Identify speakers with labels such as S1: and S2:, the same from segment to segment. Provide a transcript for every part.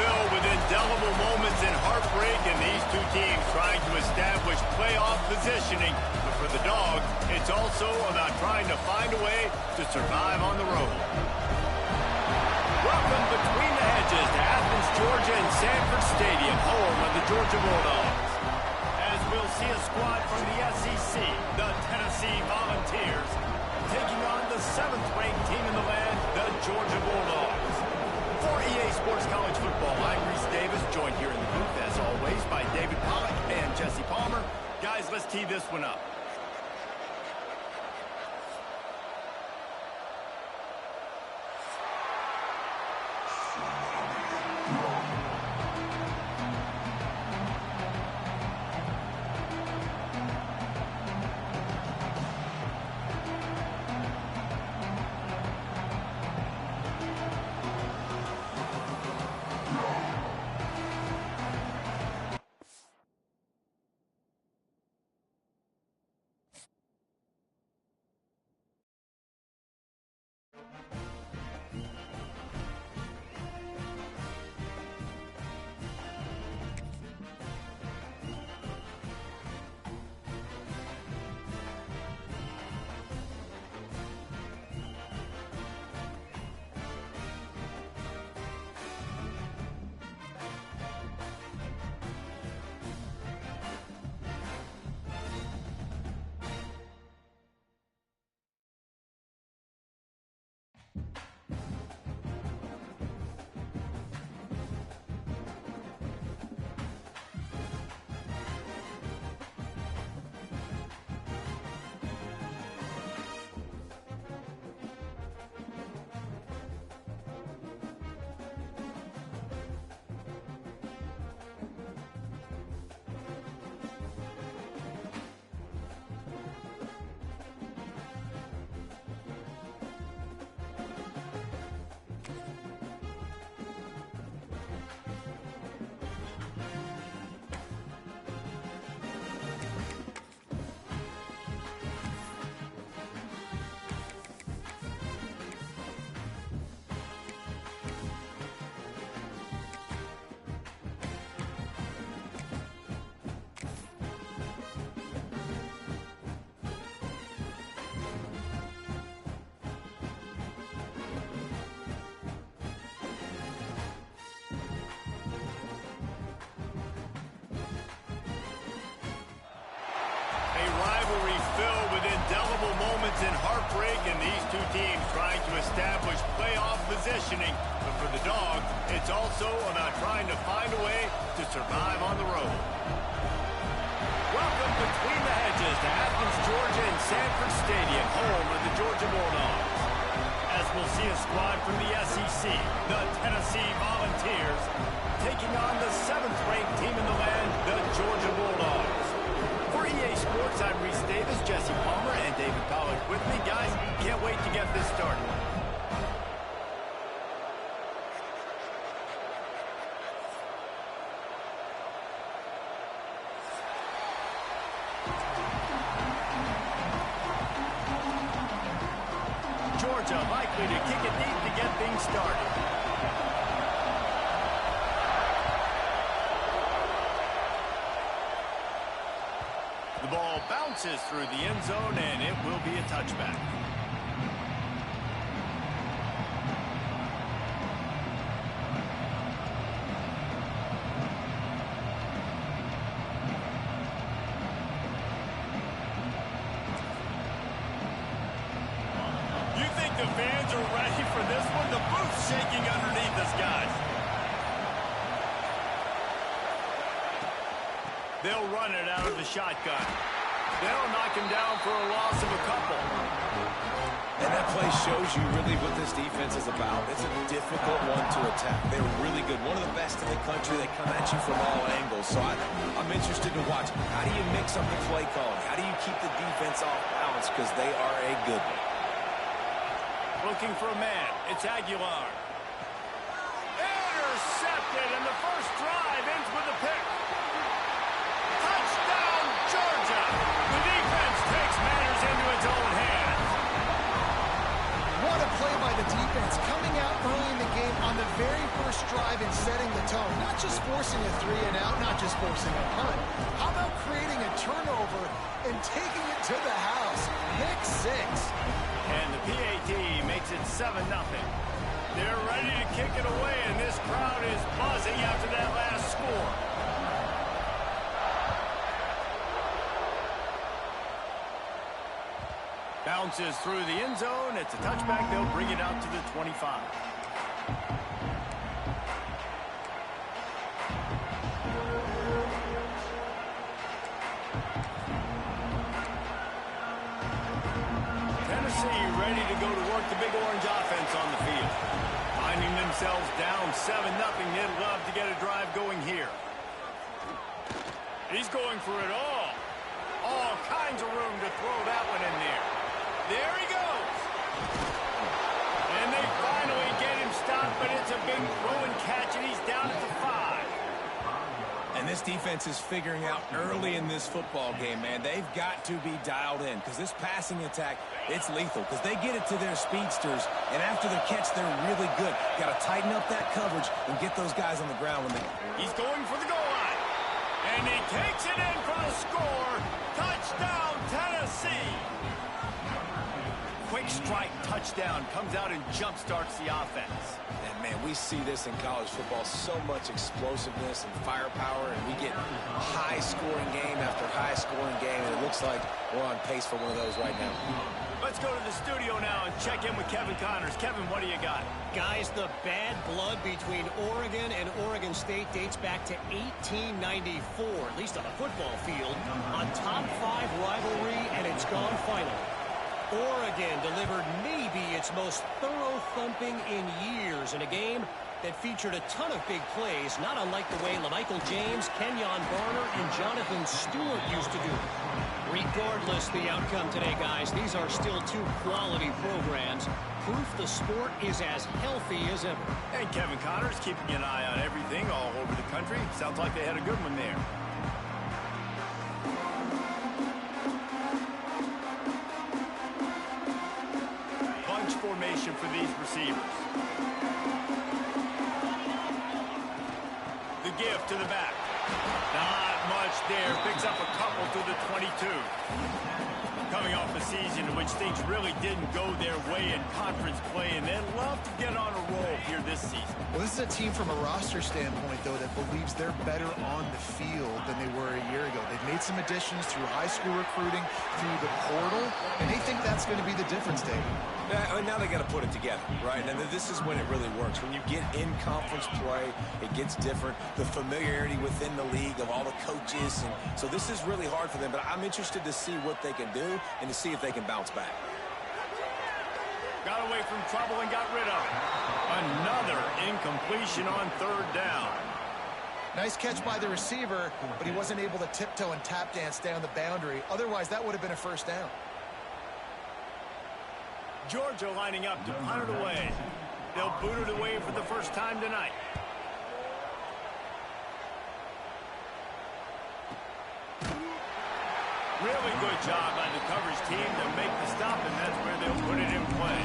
S1: Filled with indelible moments and heartbreak, and these two teams trying to establish playoff positioning. But for the Dogs, it's also about trying to find a way to survive on the road. Welcome between the hedges to Athens, Georgia and Sanford Stadium, home of the Georgia Bulldogs. As we'll see a squad from the SEC, the Tennessee Volunteers, taking on the 7th-ranked team in the land, the Georgia Bulldogs. For EA Sports College Football, I'm Reese Davis, joined here in the booth, as always, by David Pollack and Jesse Palmer. Guys, let's tee this one up. Filled with indelible moments and heartbreak, and these two teams trying to establish playoff positioning. But for the Dogs, it's also about trying to find a way to survive on the road. Welcome between the hedges to Athens, Georgia and Sanford Stadium, home of the Georgia Bulldogs. As we'll see a squad from the SEC, the Tennessee Volunteers, taking on the 7th-ranked team in the land, the Georgia Bulldogs. For EA Sports, I'm Reese Davis, Jesse Palmer, and David Pollack with me. Guys, can't wait Georgia likely to kick it deep to get things started. The ball bounces through the end zone, and it will be a touchback. You think the fans are ready for this one? The booth's shaking underneath us, guys. They'll run it out of the shotgun. They'll knock him down for a loss of a couple.
S2: And that play shows you really what this defense is about. It's a difficult one to attack. They're really good. One of the best in the country. They come at you from all angles. So I'm interested to watch. How do you mix up the play calling? How do you keep the defense off balance? Because they are a good one.
S1: Looking for a man. It's Aguilar. Intercepted, and the first drive ends with a pick. Touchdown, Georgia. The defense takes matters into its own hands.
S3: What a play by the defense, coming out early in the game on the very first drive and setting the tone. Not just forcing a 3-and-out, not just forcing a punt. How about creating a turnover and taking it to the house? Pick 6.
S1: And the PAT makes it 7-0. They're ready to kick it away, and this crowd is buzzing after that last score. Bounces through the end zone. It's a touchback. They'll bring it out to the 25. Tennessee ready to go to work the Big Orange offense on the field. Finding themselves down 7-0. They'd love to get a drive going here. He's going for it all. All kinds of room to throw that one in there. There he goes. And they finally get him stopped, but it's a big throw and catch, and he's down at the 5.
S2: And this defense is figuring out early in this football game, man. They've got to be dialed in because this passing attack, it's lethal because they get it to their speedsters, and after the catch, they're really good. Got to tighten up that coverage and get those guys on the ground when they...
S1: He's going for the goal line. And he takes it in for the score. Touchdown, Tennessee. Quick strike touchdown comes out and jump-starts the offense.
S2: And, man, we see this in college football, so much explosiveness and firepower, and we get high-scoring game after high-scoring game, and it looks like we're on pace for one of those right now.
S1: Let's go to the studio now and check in with Kevin Connors. Kevin, what do you got?
S4: Guys, the bad blood between Oregon and Oregon State dates back to 1894, at least on the football field. A top-5 rivalry, and it's gone finally. Oregon delivered maybe its most thorough thumping in years in a game that featured a ton of big plays, not unlike the way LaMichael James, Kenyon Barner, and Jonathan Stewart used to do it. Regardless the outcome today, guys, these are still two quality programs. Proof the sport is as healthy as ever.
S1: And Kevin Connors keeping an eye on everything all over the country. Sounds like they had a good one there. Bunch formation for these receivers. The give to the back. Not much there. Picks up a couple to the 22. Coming off a season in which things really didn't go their way in conference play, and they'd love to get on a roll here this season.
S3: Well, this is a team from a roster standpoint, though, that believes they're better on the field than they were a year ago. They've made some additions through high school recruiting, through the portal, and they think that's going to be the difference, David.
S2: Now they got to put it together, right? And this is when it really works. When you get in conference play, it gets different. The familiarity within the league of all the coaches. And so this is really hard for them. But I'm interested to see what they can do and to see if they can bounce back.
S1: Got away from trouble and got rid of it. Another incompletion on 3rd down.
S3: Nice catch by the receiver, but he wasn't able to tiptoe and tap dance down the boundary. Otherwise, that would have been a 1st down.
S1: Georgia lining up to punt it away. They'll boot it away for the first time tonight. Really good job by the coverage team to make the stop and That's where they'll put it in play.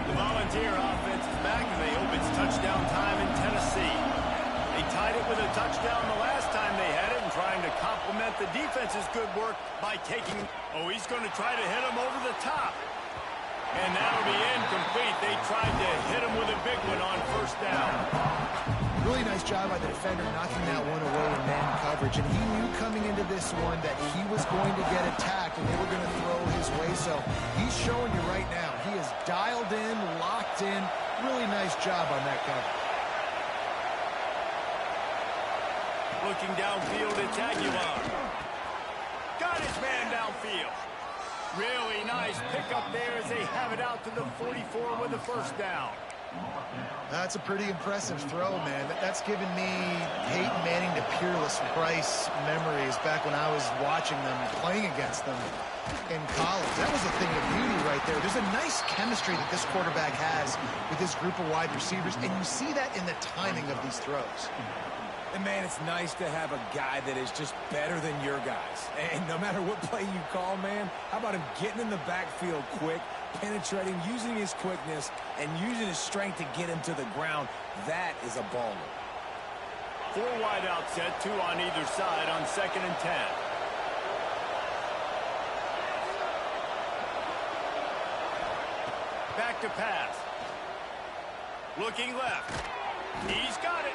S1: The Volunteer offense is back, and they hope it's touchdown time in Tennessee. They tied it with a touchdown the last time they had it, and trying to complement the defense's good work by taking... Oh, he's going to try to hit him over the top. And that'll be incomplete. They tried to hit him with a big one on first down.
S3: Really nice job by the defender knocking that one away in man coverage. And he knew coming into this one that he was going to get attacked and they were going to throw his way. So he's showing you right now. He is dialed in, locked in. Really nice job on that cover.
S1: Looking downfield, it's Aguilar. Got his man downfield. Really nice pickup there as they have it out to the 44 with a first down.
S3: That's a pretty impressive throw, man. That's given me Peyton Manning to Peerless Price memories back when I was watching them, playing against them in college. That was a thing of beauty right there. There's a nice chemistry that this quarterback has with this group of wide receivers, and you see that in the timing of these throws.
S2: And, man, it's nice to have a guy that is just better than your guys. And no matter what play you call, man, how about him getting in the backfield quick, penetrating, using his quickness, and using his strength to get him to the ground? That is a baller.
S1: 4 wide out set, 2 on either side on 2nd and 10. Back to pass. Looking left. He's got it.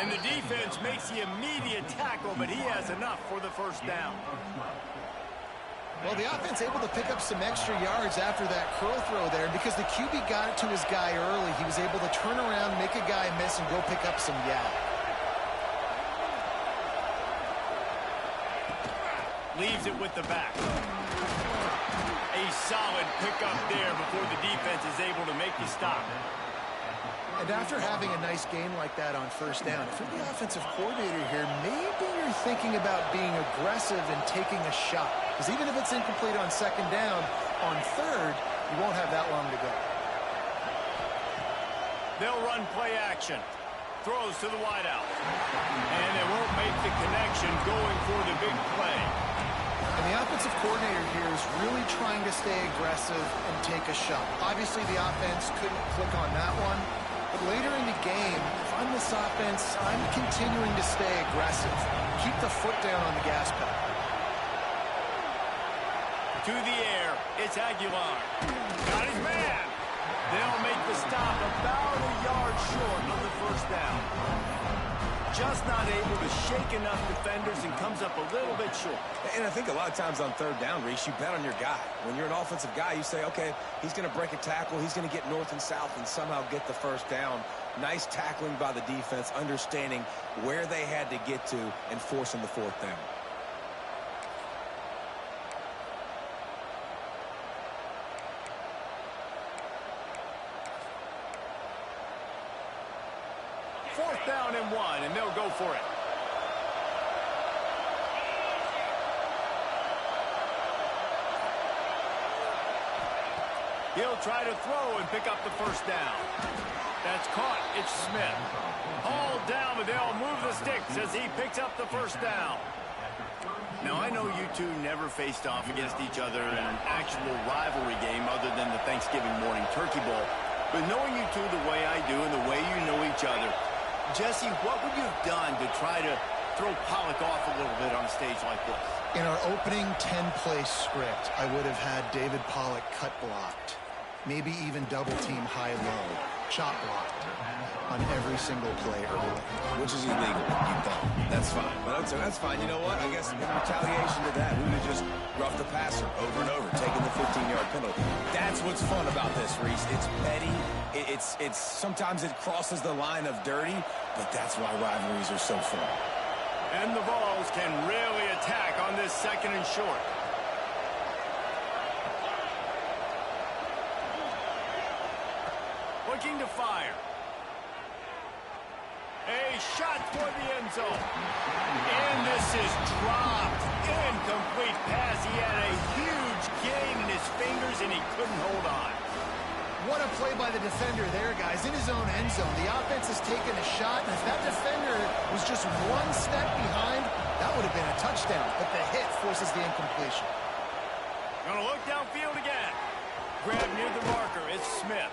S1: And the defense makes the immediate tackle, but he has enough for the first down.
S3: Well, the offense able to pick up some extra yards after that curl throw there. And because the QB got it to his guy early, he was able to turn around, make a guy miss, and go pick up some yak.
S1: Leaves it with the back. A solid pickup there before the defense is able to make the stop.
S3: And after having a nice game like that on first down, if you're the offensive coordinator here, maybe you're thinking about being aggressive and taking a shot. Because even if it's incomplete on 2nd down, on 3rd, you won't have that long to go.
S1: They'll run play action. Throws to the wideout. And they won't make the connection going for the big play.
S3: And the offensive coordinator here is really trying to stay aggressive and take a shot. Obviously, the offense couldn't click on that one. But later in the game, if I'm this offense, I'm continuing to stay aggressive. Keep the foot down on the gas pedal.
S1: To the air, it's Aguilar. Got his man. They'll make the stop about a yard short of the first down. Just not able to shake enough defenders and comes up a little bit short.
S2: And I think a lot of times on 3rd down, Reese, you bet on your guy. When you're an offensive guy, you say, okay, he's going to break a tackle, he's going to get north and south and somehow get the first down. Nice tackling by the defense, understanding where they had to get to and forcing the 4th down.
S1: Fourth down and 1, and they'll go for it. He'll try to throw and pick up the first down. That's caught. It's Smith. Hauled down, but they'll move the sticks as he picks up the first down. Now, I know you two never faced off against each other in an actual rivalry game other than the Thanksgiving morning turkey bowl. But knowing you two the way I do and the way you know each other, Jesse, what would you have done to try to throw Pollock off a little bit on a stage like this?
S3: In our opening 10-play script, I would have had David Pollock cut blocked. Maybe even double-team high-low, chop blocked on every single play early.
S2: Which is illegal. You don't. That's fine. But that's fine. You know what? I guess in retaliation to that, we would have just roughed the passer over and over, taking the 15-yard penalty. That's what's fun about this, Reese. It's petty. It's sometimes it crosses the line of dirty, but that's why rivalries are so fun.
S1: And the Vols can really attack on this 2nd and short. Looking to fire. A shot for the end zone. And this is dropped. Incomplete pass. He had a huge gain in his fingers, and he couldn't hold on.
S3: What a play by the defender there, guys. In his own end zone, the offense has taken a shot, and if that defender was just one step behind, that would have been a touchdown. But the hit forces the incompletion.
S1: Gonna look downfield again. Grab near the marker. It's Smith.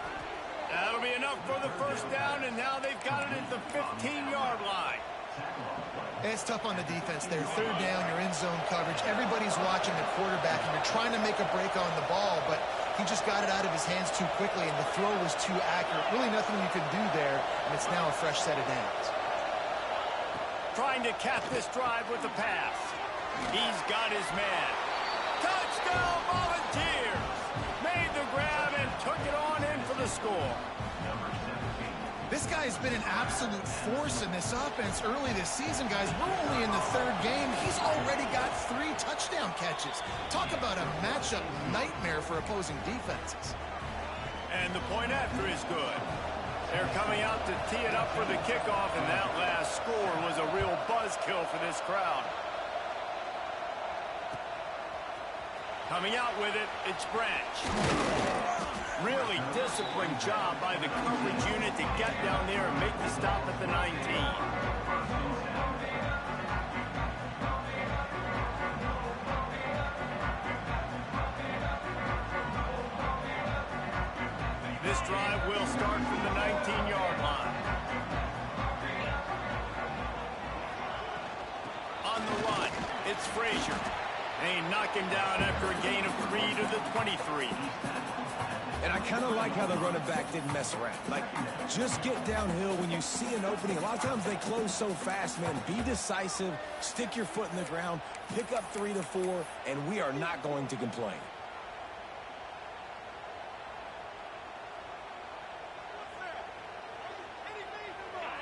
S1: That'll be enough for the first down, and now they've got it at the 15-yard line.
S3: It's tough on the defense there. Third down, you're in zone coverage. Everybody's watching the quarterback, and you're trying to make a break on the ball, but he just got it out of his hands too quickly, and the throw was too accurate. Really nothing you can do there, and it's now a fresh set of downs.
S1: Trying to cap this drive with the pass. He's got his man. Touchdown, Volunteers! Made the grab and took it on in for the score.
S3: This guy has been an absolute force in this offense early this season, guys. We're only in the third game. He's already got 3 touchdown catches. Talk about a matchup nightmare for opposing defenses.
S1: And the point after is good. They're coming out to tee it up for the kickoff, and that last score was a real buzzkill for this crowd. Coming out with it, it's Branch. Really disciplined job by the coverage unit to get down there and make the stop at the 19. This drive will start from the 19-yard line. On the run, it's Frazier. They knock him down after a gain of 3 to the 23.
S2: And I kind of like how the running back didn't mess around. Like, just get downhill when you see an opening. A lot of times they close so fast, man. Be decisive, stick your foot in the ground, pick up 3 to 4, and we are not going to complain.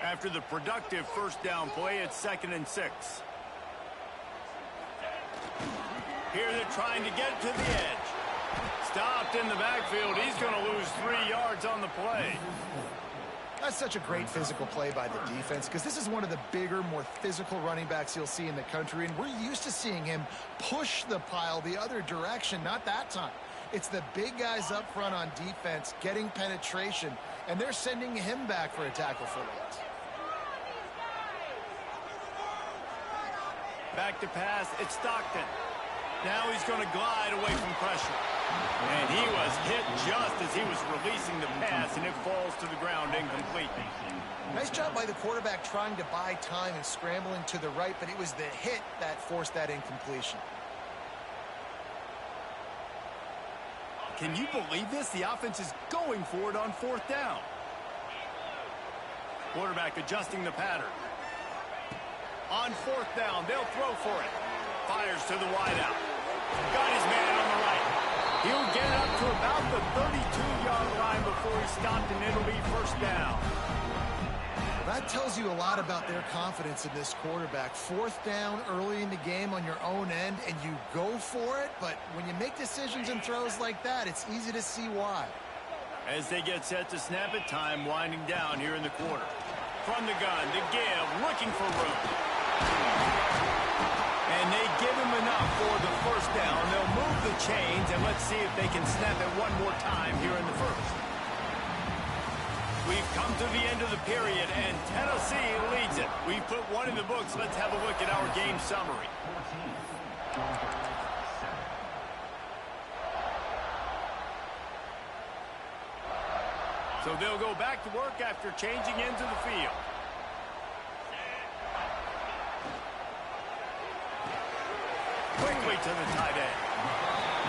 S1: After the productive first down play, it's 2nd and 6. Here they're trying to get to the edge. Stopped in the backfield. He's going to lose 3 yards on the play.
S3: That's such a great physical play by the defense because this is one of the bigger, more physical running backs you'll see in the country, and we're used to seeing him push the pile the other direction. Not that time. It's the big guys up front on defense getting penetration, and they're sending him back for a tackle for loss.
S1: Back to pass. It's Stockton. Now he's going to glide away from pressure. And he was hit just as he was releasing the pass, and it falls to the ground incomplete.
S3: Nice job by the quarterback trying to buy time and scrambling to the right, but it was the hit that forced that incompletion.
S1: Can you believe this? The offense is going for it on 4th down. Quarterback adjusting the pattern. On 4th down, they'll throw for it. Fires to the wideout. Got his man on the right. He'll get it up to about the 32-yard line before he stopped, and it'll be 1st down.
S3: That tells you a lot about their confidence in this quarterback. 4th down early in the game on your own end, and you go for it, but when you make decisions and throws like that, it's easy to see why.
S1: As they get set to snap it, time winding down here in the quarter. From the gun, to give, looking for room. And they give him enough for the 1st down. They'll move the chains, and let's see if they can snap it one more time here in the 1st. We've come to the end of the period, and Tennessee leads it. We've put one in the books. Let's have a look at our game summary. So they'll go back to work after changing into the field. Quickly to the tight end.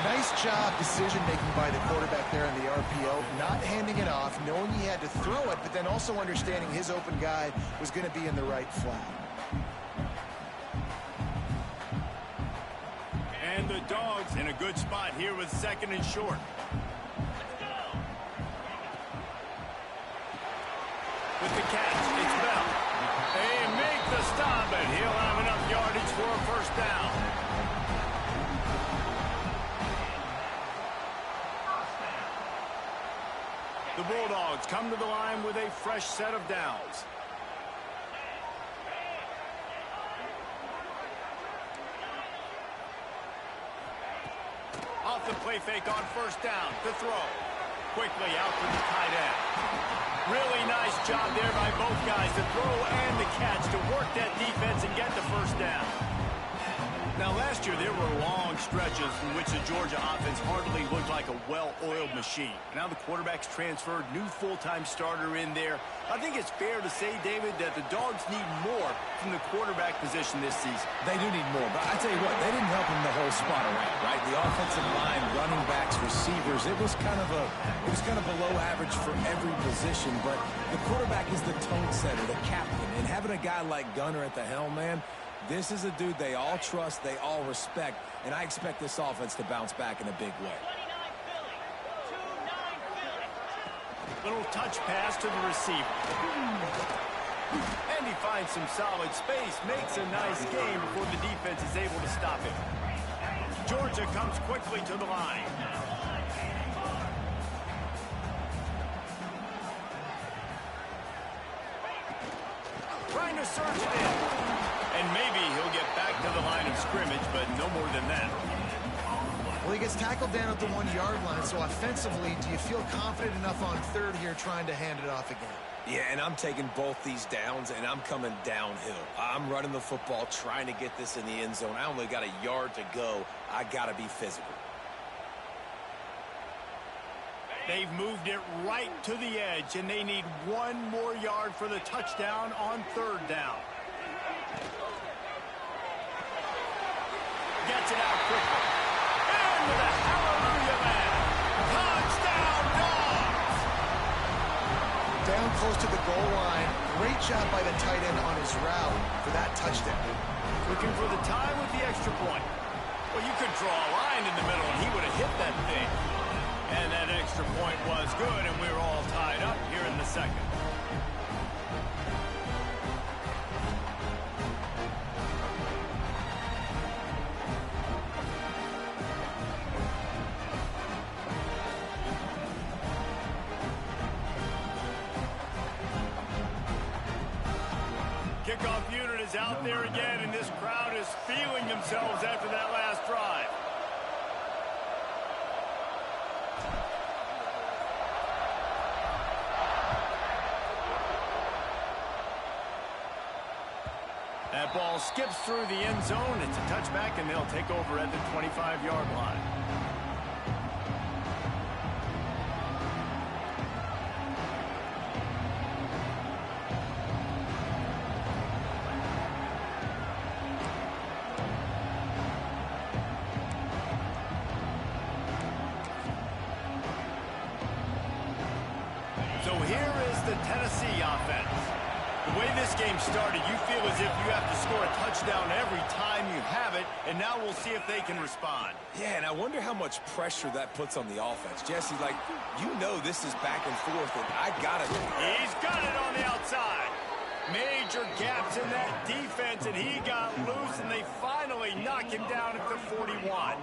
S3: Nice job decision-making by the quarterback there in the RPO, not handing it off, knowing he had to throw it, but then also understanding his open guy was going to be in the right flat.
S1: And the Dogs in a good spot here with 2nd and short. With the catch, it's Bell. They make the stop, and he'll have enough yardage for a 1st down. The Bulldogs come to the line with a fresh set of downs. Off the play fake on 1st down to throw. Quickly out to the tight end. Really nice job there by both guys, the throw and the catch, to work that defense and get the first down. Now, last year, there were long stretches in which the Georgia offense hardly looked like a well-oiled machine. Now the quarterback's transferred, new full-time starter in there. I think it's fair to say, David, that the Dogs need more from the quarterback position this season.
S2: They do need more, but I tell you what, they didn't help him the whole spot around, right? The offensive line, running backs, receivers, it was kind of below average for every position, but the quarterback is the tone setter, the captain, and having a guy like Gunner at the helm, man, this is a dude they all trust, they all respect, and I expect this offense to bounce back in a big way.
S1: Little touch pass to the receiver. And he finds some solid space, makes a nice game before the defense is able to stop him. Georgia comes quickly to the line. Trying to surge it in. And maybe he'll get back to the line of scrimmage, but no more than that.
S3: Well, he gets tackled down at the 1-yard line, so offensively, do you feel confident enough on third here trying to hand it off again?
S2: Yeah, and I'm taking both these downs, and I'm coming downhill. I'm running the football, trying to get this in the end zone. I only got a yard to go. I got to be physical.
S1: They've moved it right to the edge, and they need one more yard for the touchdown on third down. Gets it out quickly. And with a hallelujah man. Touchdown, Dogs!
S3: Down close to the goal line. Great job by the tight end on his route for that touchdown.
S1: Looking for the tie with the extra point. Well, you could draw a line in the middle, and he would have hit that thing. And that extra point was good, and we're all tied up here in the second. Kickoff unit is out there again, and this crowd is feeling themselves after that last drive. That ball skips through the end zone. It's a touchback, and they'll take over at the 25-yard line. So here is the Tennessee offense. The way this game started, you feel as if you have to score a touchdown every time you have it, and now we'll see if they can respond.
S2: Yeah, and I wonder how much pressure that puts on the offense. Jesse, like, you know this is back and forth, and I got it.
S1: He's got it on the outside. Major gaps in that defense, and he got loose, and they finally knock him down at the 41.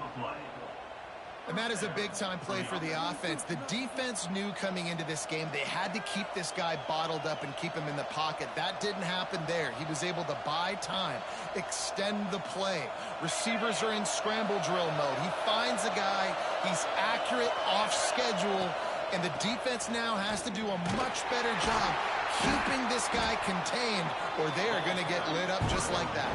S3: And that is a big-time play for the offense. The defense knew coming into this game they had to keep this guy bottled up and keep him in the pocket. That didn't happen there. He was able to buy time, extend the play. Receivers are in scramble drill mode. He finds a guy. He's accurate, off schedule, and the defense now has to do a much better job keeping this guy contained, or they are going to get lit up just like that.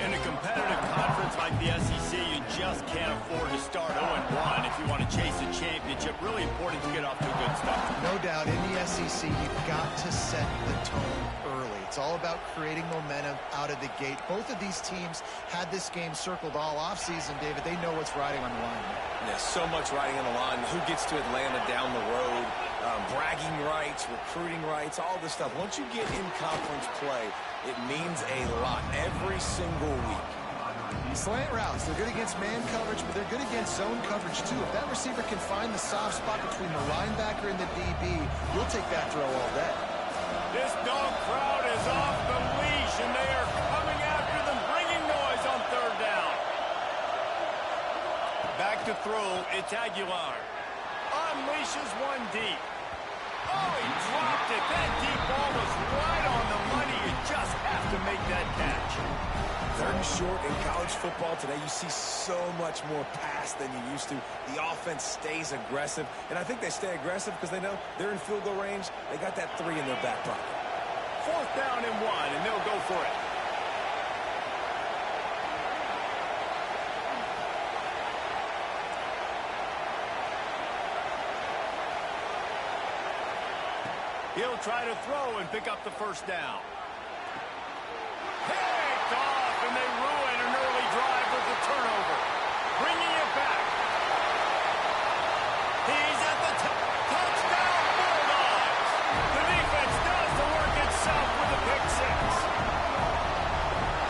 S1: In a competitive conference like the SEC, you just can't afford to start 0-1 if you want to chase a championship. Really important to get off to a good start.
S3: No doubt, in the SEC, you've got to set the tone early. It's all about creating momentum out of the gate. Both of these teams had this game circled all offseason, David. They know what's riding on the line.
S2: Yeah, so much riding on the line. Who gets to Atlanta down the road? Bragging rights, recruiting rights, all this stuff. Once you get in conference play, it means a lot every single week.
S3: Slant routes, they're good against man coverage, but they're good against zone coverage too. If that receiver can find the soft spot between the linebacker and the DB, we'll take that throw all day.
S1: This dog crowd is off the leash, and they are coming after them, bringing noise on third down. Back to throw, it's Aguilar. Unleashes one deep. Oh, he dropped it. That deep ball was right on the money. You just have to make that catch.
S3: Third
S2: too short in college football today. You see so much more pass than you used to. The offense stays aggressive, and I think they stay aggressive because they know they're in field goal range. They got that 3 in their back pocket.
S1: 4th down and 1, and they'll go for it. He'll try to throw and pick up the 1st down. Picked off, and they ruin an early drive with the turnover. Bringing it back. He's at the touchdown Bulldogs. The defense does the work itself with the pick 6.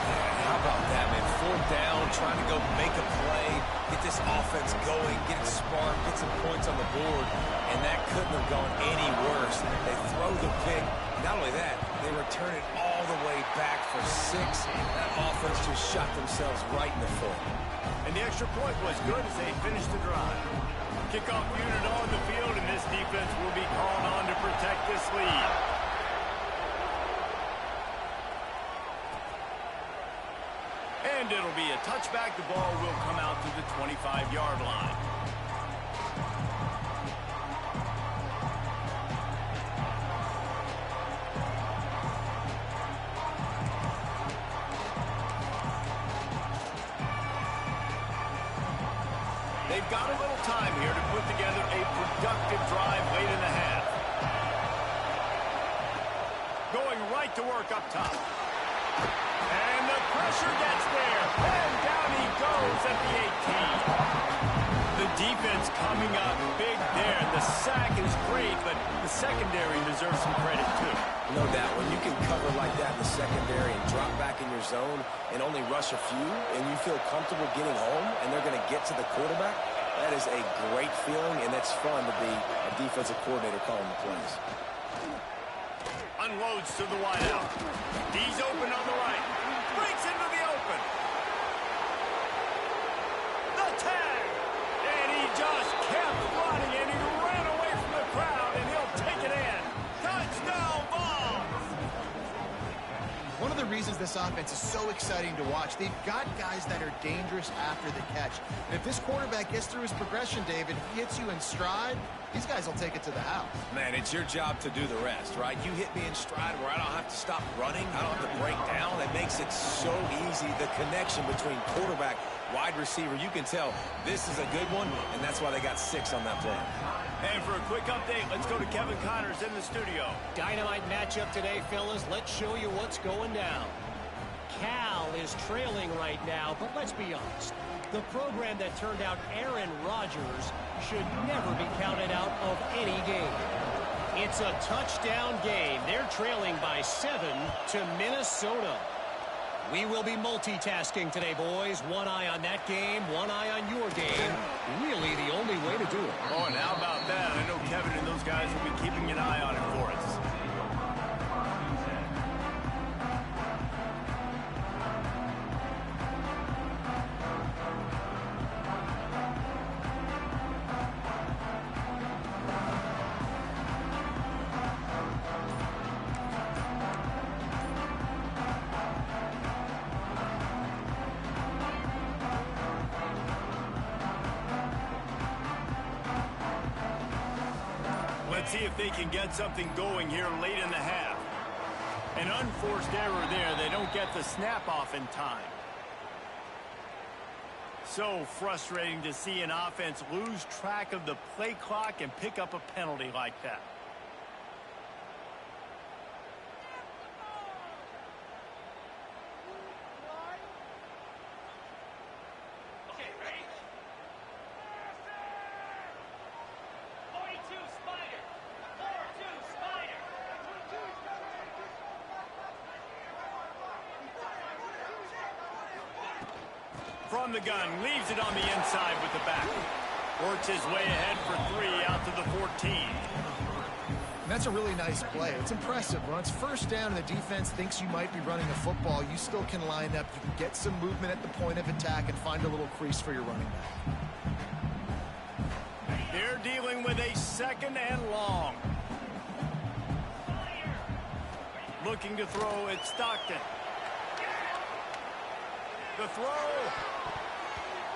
S2: Yeah, how about that, man? 4th down, trying to go make a play, get this offense going, get it sparked, get some points on the board, and that couldn't have gone any worse. They throw the pick. Not only that, they return it all the way back for 6. That offense just shot themselves right in the foot.
S1: And the extra point was good as they finished the drive. Kickoff unit on the field, and this defense will be called on to protect this lead. And it'll be a touchback. The ball will come out to the 25-yard line. They've got a little time here to put together a productive drive late in the half. Going right to work up top. And the pressure gets there. And down he goes at the 18. The defense coming up big there. The sack is great, but the secondary deserves some credit too.
S2: No doubt. When you can cover like that in the secondary and drop back in your zone and only rush a few, and you feel comfortable getting home, and they're going to get to the quarterback, that is a great feeling, and it's fun to be a defensive coordinator calling the plays.
S1: Unloads to the wideout. He's open on the right. Breaks into the open. The tag. And he just kept running, and he ran away from the crowd, and he'll take it in. Touchdown ball.
S3: One of the reasons this offense is so exciting to watch, they've got guys that are dangerous after the catch. And if this quarterback gets through his progression, David, he hits you in stride, these guys will take it to the house.
S2: Man, it's your job to do the rest, right? You hit me in stride where I don't have to stop running. I don't have to break down. It makes it so easy. The connection between quarterback, wide receiver, you can tell this is a good one, and that's why they got 6 on that play.
S1: And for a quick update, let's go to Kevin Connors in the studio.
S4: Dynamite matchup today, fellas. Let's show you what's going down. Cal is trailing right now, but let's be honest. The program that turned out Aaron Rodgers should never be counted out of any game. It's a touchdown game. They're trailing by 7 to Minnesota. We will be multitasking today, boys. One eye on that game, one eye on your game. Really the only way to do it.
S1: Oh, and how about that? I know Kevin and those guys will be keeping an eye on it for us. Let's see if they can get something going here late in the half. An unforced error there. They don't get the snap off in time. So frustrating to see an offense lose track of the play clock and pick up a penalty like that. From the gun, leaves it on the inside with the back. Works his way ahead for 3 out to the 14.
S3: And that's a really nice play. It's impressive. When it's first down and the defense thinks you might be running a football, you still can line up. You can get some movement at the point of attack and find a little crease for your running back.
S1: They're dealing with a 2nd and long. Looking to throw at Stockton. The throw.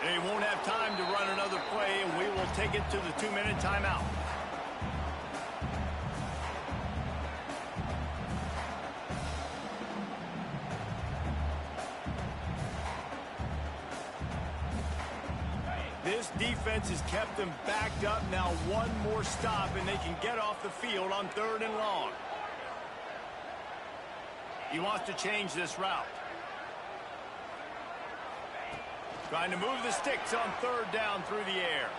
S1: They won't have time to run another play, and we will take it to the 2-minute timeout. This defense has kept them backed up. Now one more stop, and they can get off the field on 3rd and long. He wants to change this route. Trying to move the sticks on 3rd down through the air.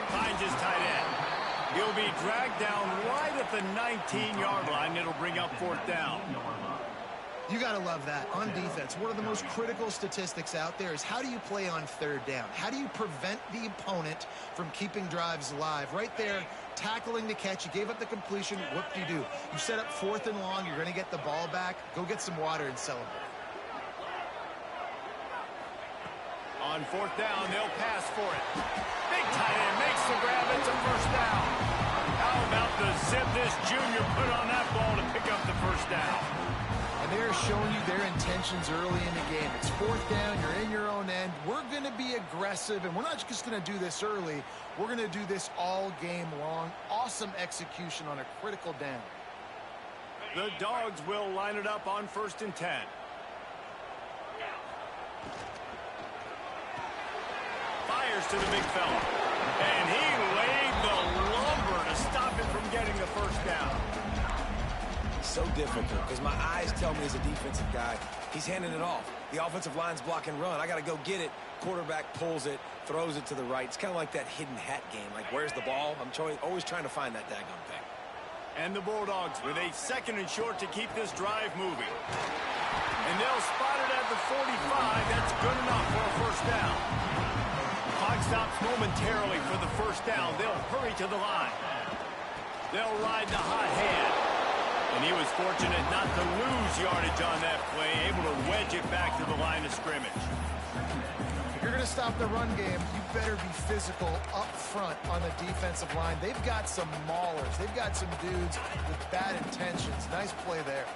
S1: Finds his tight end. He'll be dragged down right at the 19-yard line. It'll bring up 4th down.
S3: You got to love that. On defense, one of the most critical statistics out there is how do you play on 3rd down? How do you prevent the opponent from keeping drives alive? Right there, tackling the catch. You gave up the completion. What do? You set up 4th and long. You're going to get the ball back. Go get some water and celebrate.
S1: On 4th down, they'll pass for it. Big tight end makes the grab. It's a 1st down. How about the zip this junior put on that ball to pick up the 1st down?
S3: And they're showing you their intentions early in the game. It's 4th down. You're in your own end. We're going to be aggressive, and we're not just going to do this early. We're going to do this all game long. Awesome execution on a critical down.
S1: The Dogs will line it up on 1st and 10. Fires to the big fella. And he laid the lumber to stop him from getting the 1st down.
S2: So difficult because my eyes tell me as a defensive guy, he's handing it off. The offensive line's block and run. I got to go get it. Quarterback pulls it, throws it to the right. It's kind of like that hidden hat game. Like, where's the ball? I'm always trying to find that daggone thing.
S1: And the Bulldogs with a 2nd and short to keep this drive moving. And they'll spot it at the 45. That's good enough for a 1st down. Clock stops momentarily for the 1st down. They'll hurry to the line. They'll ride the hot hand. And he was fortunate not to lose yardage on that play, able to wedge it back to the line of scrimmage.
S3: If you're going to stop the run game, you better be physical up front on the defensive line. They've got some maulers. They've got some dudes with bad intentions. Nice play there.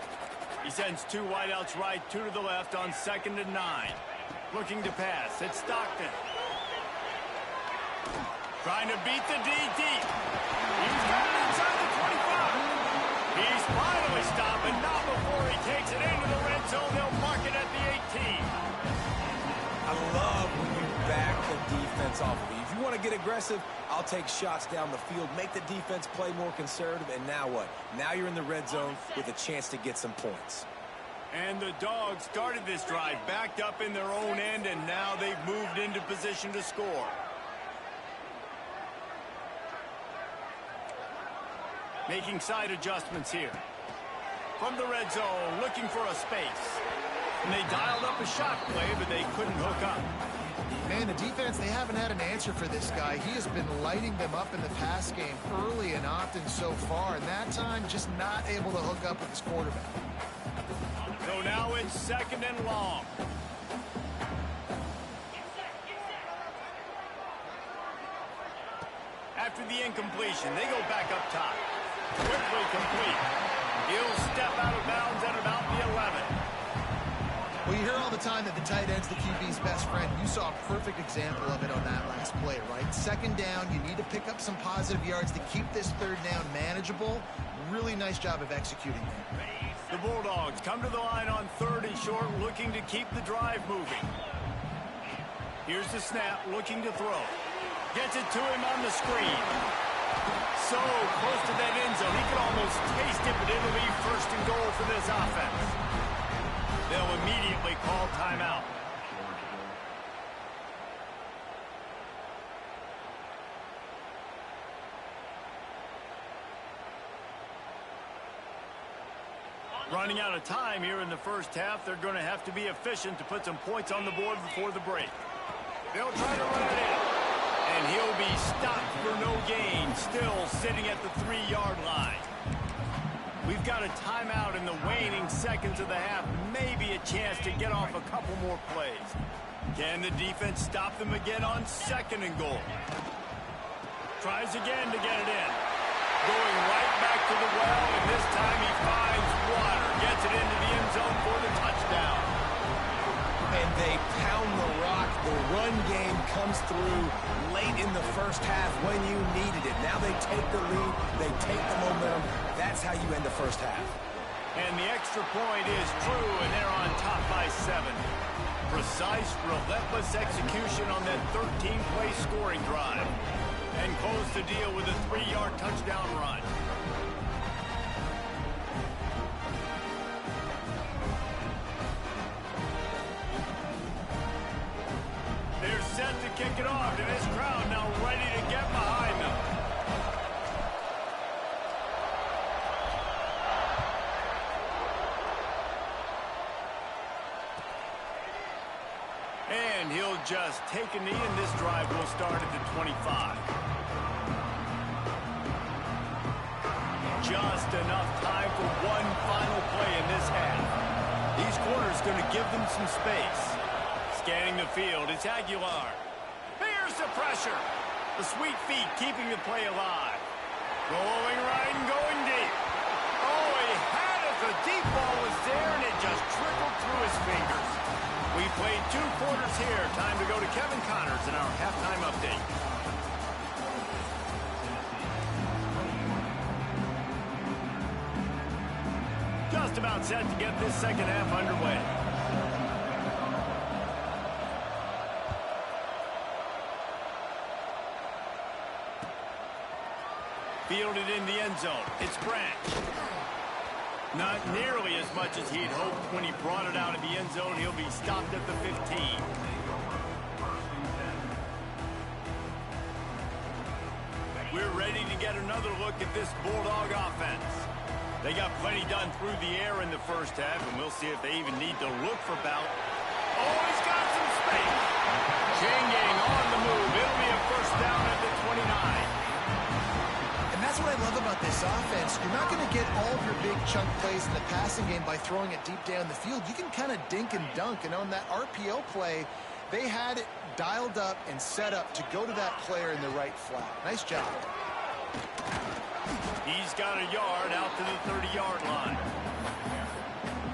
S1: He sends 2 wideouts right, 2 to the left on 2nd and 9. Looking to pass. It's Stockton. Trying to beat the D deep. He's got it inside the 25. He's finally stopped, but not before he takes it into the red zone. They'll mark it at the 18.
S2: I love when you back the defense off of you. If you want to get aggressive, I'll take shots down the field, make the defense play more conservative, and now what? Now you're in the red zone with a chance to get some points.
S1: And the Dogs started this drive backed up in their own end, and now they've moved into position to score. Making side adjustments here. From the red zone, looking for a space. And they dialed up a shot play, but they couldn't hook up.
S3: Man, the defense, they haven't had an answer for this guy. He has been lighting them up in the pass game early and often so far, and that time just not able to hook up with his quarterback.
S1: So now it's 2nd and long. After the incompletion, they go back up top. Quickly complete. He'll step out of bounds at about the 11.
S3: Well, you hear all the time that the tight end's the QB's best friend. You saw a perfect example of it on that last play, right? 2nd down, you need to pick up some positive yards to keep this 3rd down manageable. Really nice job of executing there.
S1: The Bulldogs come to the line on 3rd and short, looking to keep the drive moving. Here's the snap, looking to throw. Gets it to him on the screen. So close to that end zone, he could almost taste it, but it'll be 1st and goal for this offense. They'll immediately call timeout. Running out of time here in the 1st half. They're going to have to be efficient to put some points on the board before the break. They'll try to run it in. And he'll be stopped for no gain, still sitting at the 3-yard line. We've got a timeout in the waning seconds of the half. Maybe a chance to get off a couple more plays. Can the defense stop them again on 2nd and goal? Tries again to get it in. Going right back to the well, and this time he finds water. Gets it into the end zone for the touchdown.
S3: And
S2: through late in the first half when you needed it. Now they take the lead, they take the momentum. That's how you end the first half.
S1: And the extra point is true, and they're on top by 7. Precise, relentless execution on that 13-play scoring drive. And close the deal with a 3-yard touchdown run. They're set to kick it off, and this crowd now ready to get behind them. And he'll just take a knee, and this drive will start at the 25. Just enough time for one final play in this half. These corners going to give them some space. Scanning the field, it's Aguilar. Here's the pressure. The sweet feet keeping the play alive. Going right and going deep. Oh, he had it. The deep ball was there, and it just trickled through his fingers. We played 2 quarters here. Time to go to Kevin Connors in our halftime update. Just about set to get this second half underway. Fielded in the end zone. It's Branch. Not nearly as much as he'd hoped when he brought it out of the end zone. He'll be stopped at the 15. We're ready to get another look at this Bulldog offense. They got plenty done through the air in the first half, and we'll see if they even need to look for Bout. Oh, he's got some space. Changing on the move. It'll be a first down at the 29.
S3: That's what I love about this offense. You're not going to get all of your big chunk plays in the passing game by throwing it deep down the field. You can kind of dink and dunk, and on that RPO play, they had it dialed up and set up to go to that player in the right flat. Nice job.
S1: He's got a yard out to the 30-yard line.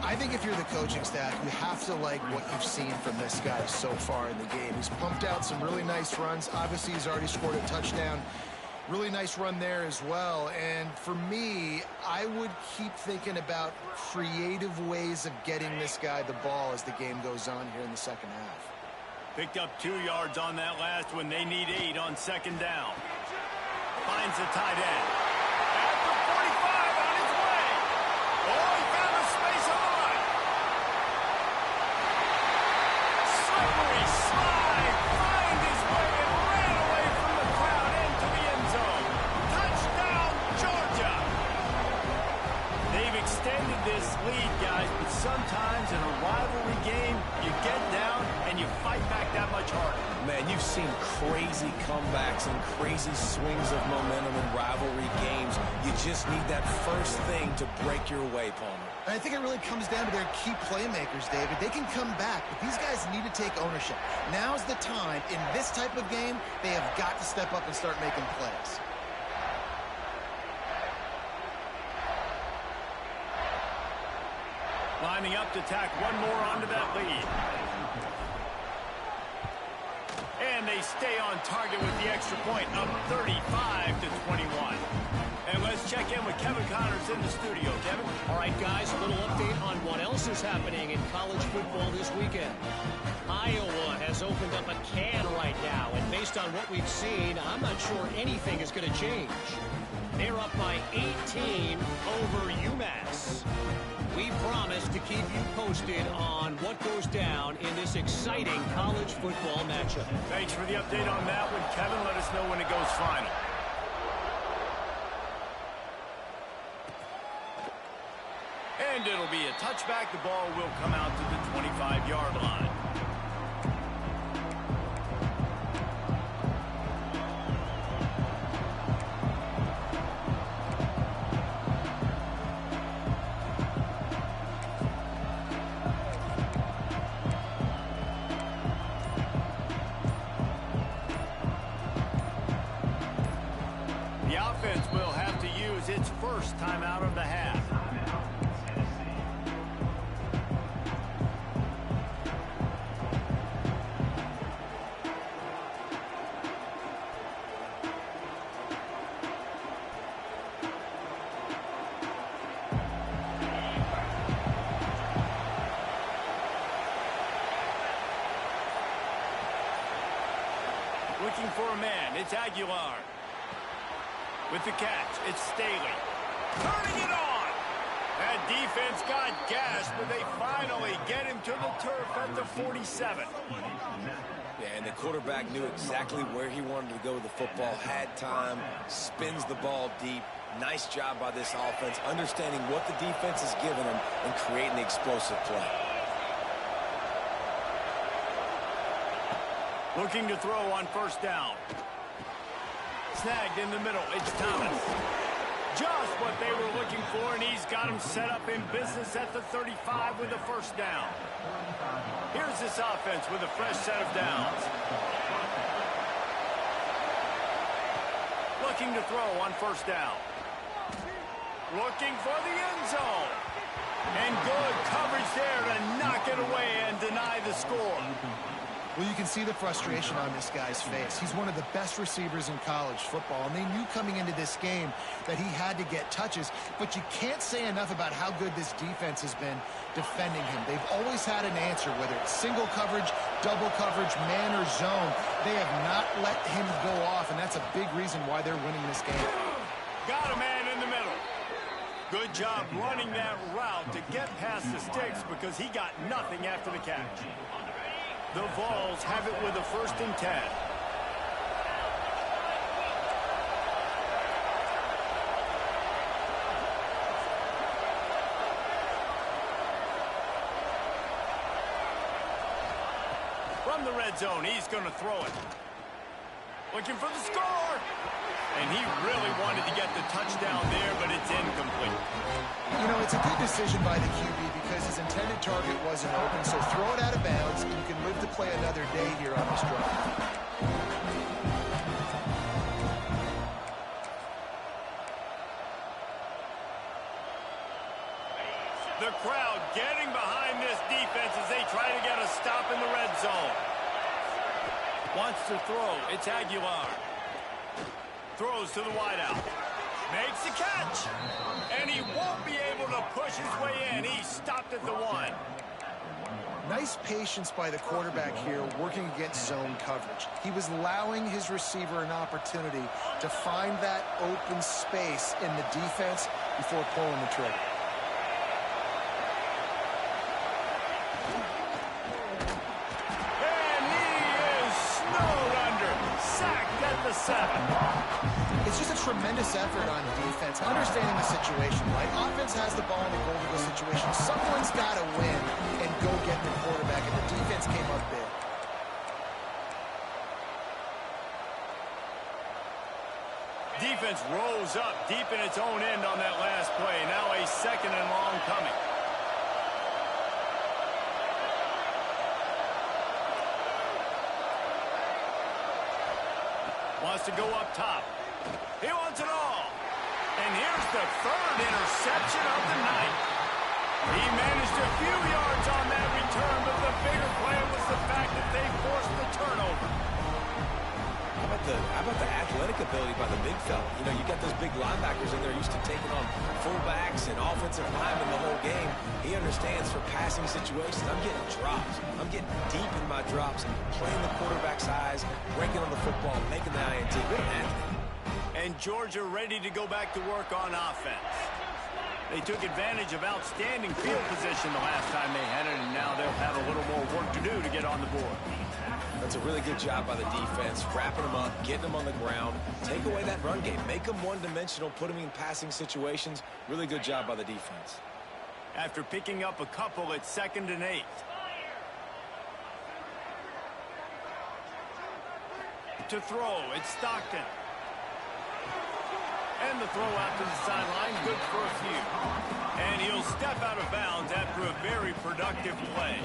S3: I think if you're the coaching staff, you have to like what you've seen from this guy so far in the game. He's pumped out some really nice runs. Obviously, he's already scored a touchdown. Really nice run there as well. And for me, I would keep thinking about creative ways of getting this guy the ball as the game goes on here in the second half.
S1: Picked up 2 yards on that last one. They need 8 on second down. Finds the tight end. At the 45 on his way. Oh, he found a space on the right. Slippery slide. Find his way and ran away from the crowd into the end zone. Touchdown, Georgia. They've extended this lead, guys, but sometimes in a rivalry game, you get down and you fight back that much harder.
S2: Man, you've seen crazy comebacks and crazy swings of momentum in rivalry games. You just need that first thing to break your way, Palmer.
S3: And I think it really comes down to their key playmakers, David. They can come back, but these guys need to take ownership. Now's the time. In this type of game, they have got to step up and start making plays.
S1: Lining up to tack one more onto that lead. And they stay on target with the extra point, up 35-21. And let's check in with Kevin Connors in the studio. Kevin?
S4: All right, guys, a little update on what else is happening in college football this weekend. Iowa has opened up a can right now, and based on what we've seen, I'm not sure anything is going to change. They're up by 18 over UMass. We promise to keep you posted on what goes down in this exciting college football matchup.
S1: Thanks for the update on that one, Kevin. Let us know when it goes final. And it'll be a touchback. The ball will come out to the 25-yard line. The offense will have to use its first timeout of the half. for a man. It's Aguilar. With the catch, it's Staley. Turning it on. That defense got gashed, but they finally get him to the turf at the 47.
S2: Yeah, and the quarterback knew exactly where he wanted to go with the football, had time, spins the ball deep. Nice job by this offense, understanding what the defense is giving them and creating the explosive play.
S1: Looking to throw on first down. Snagged in the middle. It's Thomas. Just what they were looking for, and he's got him set up in business at the 35 with a first down. Here's this offense with a fresh set of downs. Looking to throw on first down. Looking for the end zone. And good coverage there to knock it away and deny the score.
S3: Well, you can see the frustration on this guy's face. He's one of the best receivers in college football, and they knew coming into this game that he had to get touches, but you can't say enough about how good this defense has been defending him. They've always had an answer, whether it's single coverage, double coverage, man, or zone. They have not let him go off, and that's a big reason why they're winning this game.
S1: Got a man in the middle. Good job running that route to get past the sticks because he got nothing after the catch. The Vols have it with a 1st and 10. From the red zone, he's going to throw it. Looking for the score. And he really wanted to get the touchdown there, but it's incomplete.
S3: You know, it's a good decision by the QB because his intended target wasn't open, so throw it out of bounds, and you can live to play another day here on this drive.
S1: The crowd getting behind this defense as they try to get a stop in the red zone. Wants to throw. It's Aguilar. Throws to the wideout. Makes the catch. And he won't be able to push his way in. He stopped at the 1.
S3: Nice patience by the quarterback here working against zone coverage. He was allowing his receiver an opportunity to find that open space in the defense before pulling the trigger.
S1: And he is snowed under. Sacked at the 7.
S3: It's just a tremendous effort on defense, understanding the situation, right? Offense has the ball in a goal-to-goal situation. Someone's got to win and go get the quarterback, and the defense came up big.
S1: Defense rose up deep in its own end on that last play. Now a 2nd and long coming. Wants to go up top. He wants it all. And here's the 3rd interception of the night. He managed a few yards on that return, but the bigger play was the fact that they forced the turnover.
S2: How about the athletic ability by the big fella? You know, you got those big linebackers in there used to taking on fullbacks and offensive linemen the whole game. He understands for passing situations. I'm getting drops. I'm getting deep in my drops, playing the quarterback's eyes, breaking on the football, making the INT. What an athlete.
S1: And Georgia ready to go back to work on offense. They took advantage of outstanding field position the last time they had it, and now they'll have a little more work to do to get on the board.
S2: That's a really good job by the defense, wrapping them up, getting them on the ground, take away that run game, make them one-dimensional, put them in passing situations. Really good job by the defense.
S1: After picking up a couple, it's 2nd and 8. To throw, it's Stockton. And the throw out to the sideline, good for a few. And he'll step out of bounds after a very productive play.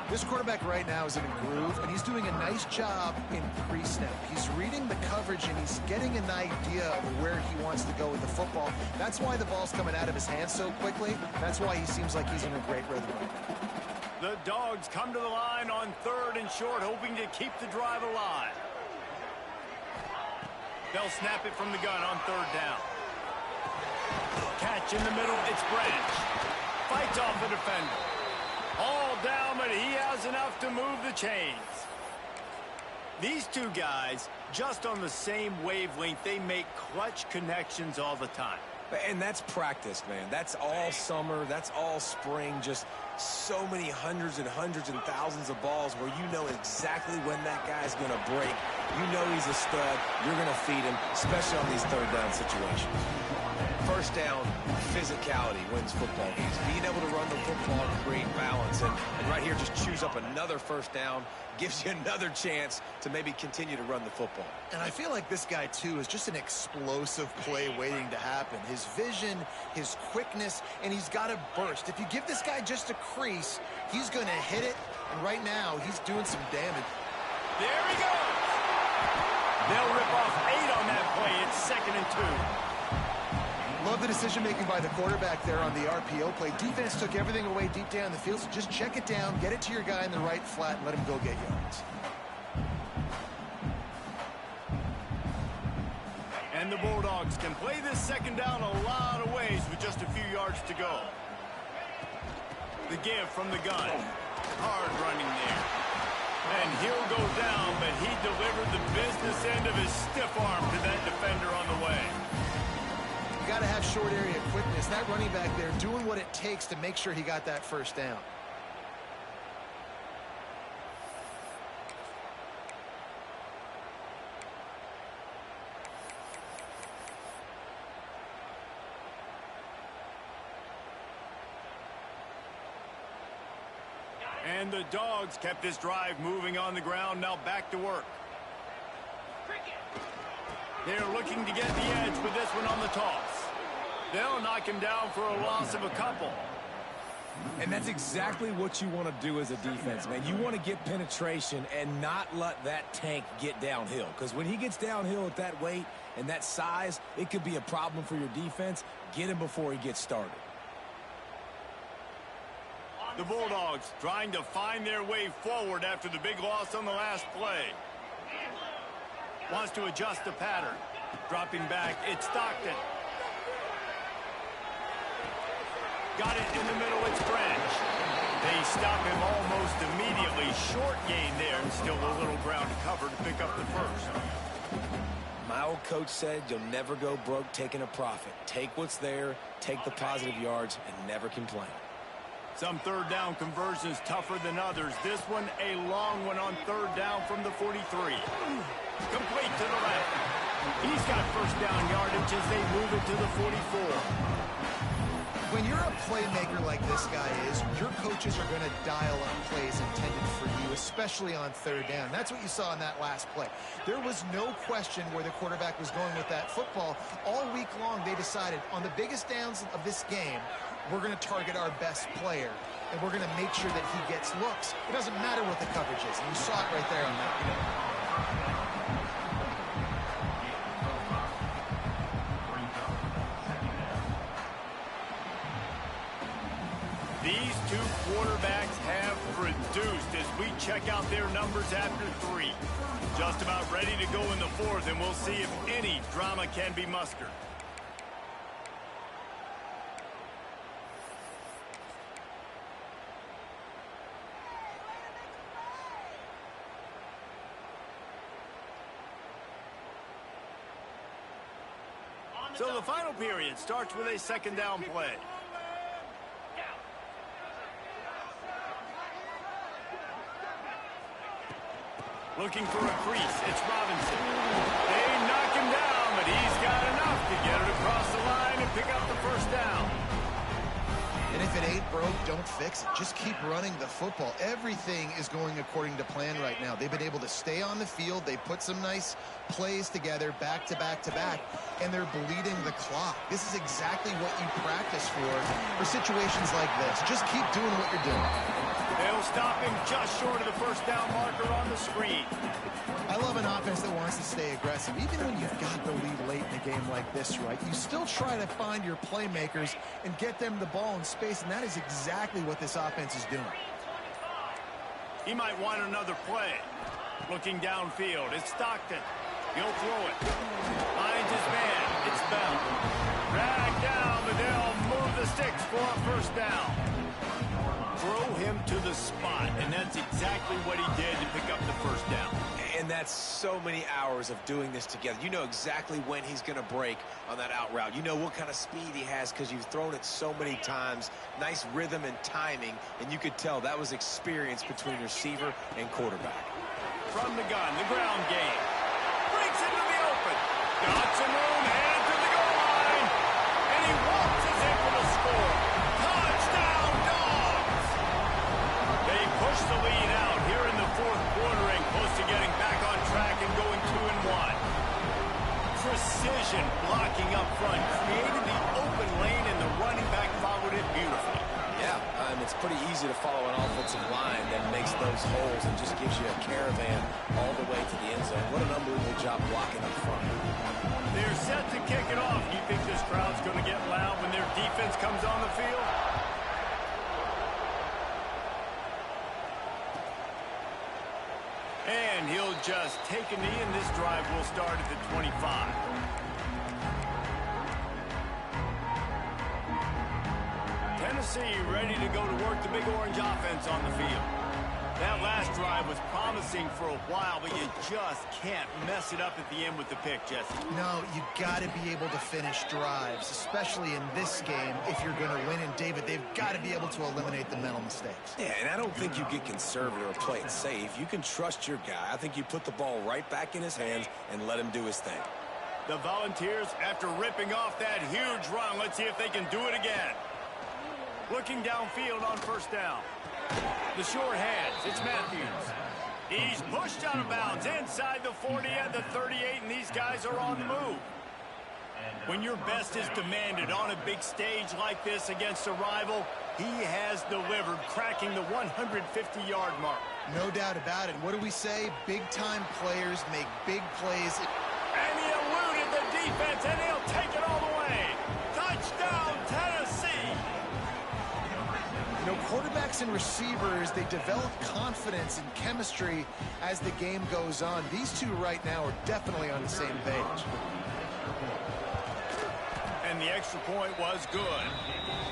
S3: This quarterback right now is in a groove, and he's doing a nice job in pre-snap. He's reading the coverage, and he's getting an idea of where he wants to go with the football. That's why the ball's coming out of his hands so quickly. That's why he seems like he's in a great rhythm.
S1: The Dogs come to the line on 3rd and short, hoping to keep the drive alive. They'll snap it from the gun on 3rd down. Catch in the middle, it's Branch. Fights off the defender. All down, but he has enough to move the chains. These two guys, just on the same wavelength, they make clutch connections all the time.
S2: And that's practice, man. That's all summer. That's all spring. Just so many hundreds and thousands of balls where you know exactly when that guy's going to break. You know he's a stud. You're going to feed him, especially on these third down situations. First down, physicality wins football games. Being able to run the football and create balance. And right here, just choose up another first down. Gives you another chance to maybe continue to run the football.
S3: And I feel like this guy, too, is just an explosive play waiting to happen. His vision, his quickness, and he's got a burst. If you give this guy just a crease, he's going to hit it. And right now, he's doing some damage.
S1: There he goes. They'll rip off 8 on that play. It's 2nd and 2.
S3: Love the decision-making by the quarterback there on the RPO play. Defense took everything away deep down the field, so just check it down, get it to your guy in the right flat, and let him go get yards.
S1: And the Bulldogs can play this 2nd down a lot of ways with just a few yards to go. The give from the gun. Hard running there. And he'll go down, but he delivered the business end of his stiff arm to that defender on the way.
S3: Got to have short area quickness. That running back there doing what it takes to make sure he got that first down.
S1: And the Dogs kept this drive moving on the ground. Now back to work. They're looking to get the edge with this one on the toss. They'll knock him down for a loss of a couple.
S2: And that's exactly what you want to do as a defense, man. You want to get penetration and not let that tank get downhill. Because when he gets downhill at that weight and that size, it could be a problem for your defense. Get him before he gets started.
S1: The Bulldogs trying to find their way forward after the big loss on the last play. Wants to adjust the pattern. Dropping back, it's Stockton. Got it in the middle, it's French. They stop him almost immediately. Short gain there, and still a little ground to cover to pick up the first.
S2: My old coach said you'll never go broke taking a profit. Take what's there, take the positive yards, and never complain.
S1: Some third down conversions tougher than others. This one, a long one on 3rd down from the 43. Complete to the left. He's got first down yardage as they move it to the 44.
S3: When you're a playmaker like this guy is, your coaches are going to dial up plays intended for you, especially on 3rd down. That's what you saw in that last play. There was no question where the quarterback was going with that football. All week long, they decided on the biggest downs of this game, we're going to target our best player, and we're going to make sure that he gets looks. It doesn't matter what the coverage is, and you saw it right there on that play.
S1: These two quarterbacks have produced as we check out their numbers after 3. Just about ready to go in the 4th, and we'll see if any drama can be mustered. So the final period starts with a 2nd down play. Looking for a crease, it's Robinson. They knock him down, but he's got enough to get it across the line and pick up the first down.
S3: And if it ain't broke, don't fix it. Just keep running the football. Everything is going according to plan right now. They've been able to stay on the field. They put some nice plays together back to back to back, and they're bleeding the clock. This is exactly what you practice for situations like this. Just keep doing what you're doing.
S1: They'll stop him just short of the first down marker on the screen.
S3: I love an offense that wants to stay aggressive. Even when you've got the lead late in a game like this, right, you still try to find your playmakers and get them the ball in space, and that is exactly what this offense is doing.
S1: He might want another play. Looking downfield, it's Stockton. He'll throw it. Finds his man. It's Bell. Dragged down, but they'll move the sticks for a first down. Throw him to the spot, and that's exactly what he did to pick up the first down.
S2: And that's so many hours of doing this together. You know exactly when he's going to break on that out route. You know what kind of speed he has because you've thrown it so many times. Nice rhythm and timing, and you could tell that was experience between receiver and quarterback.
S1: From the gun, the ground game. Breaks into the open. Got some room, headed to the goal line. And he waltzes in for the score. Touchdown, Dogs! They push the lead out here in the fourth quarter and close to getting back on track and going 2-1. Precision blocking up front created the open lane, and the running back followed it beautifully.
S2: Yeah, it's pretty easy to follow an offensive line that makes those holes and just gives you a caravan all the way to the end zone. What an unbelievable job blocking up front.
S1: They're set to kick it off. Do you think this crowd's going to get loud when their defense comes on the field? And he'll just take a knee, and this drive will start at the 25. Tennessee ready to go to work the Big Orange offense on the field. That last drive was promising for a while, but you just can't mess it up at the end with the pick, Jesse.
S3: No, you got to be able to finish drives, especially in this game if you're going to win. And, David, they've got to be able to eliminate the mental mistakes.
S2: Yeah, and I don't think you get conservative or play it safe. You can trust your guy. I think you put the ball right back in his hands and let him do his thing.
S1: The Volunteers, after ripping off that huge run, let's see if they can do it again. Looking downfield on first down. The short hands, it's Matthews. He's pushed out of bounds inside the 40 at the 38, and these guys are on the move. When your best is demanded on a big stage like this against a rival, he has delivered, cracking the 150-yard mark.
S3: No doubt about it. What do we say? Big-time players make big plays.
S1: And he eluded the defense, and he'll take it all the way. Touchdown, Tennessee!
S3: You know, quarterbacks and receivers, they develop confidence and chemistry as the game goes on. These two right now are definitely on the same page.
S1: And the extra point was good.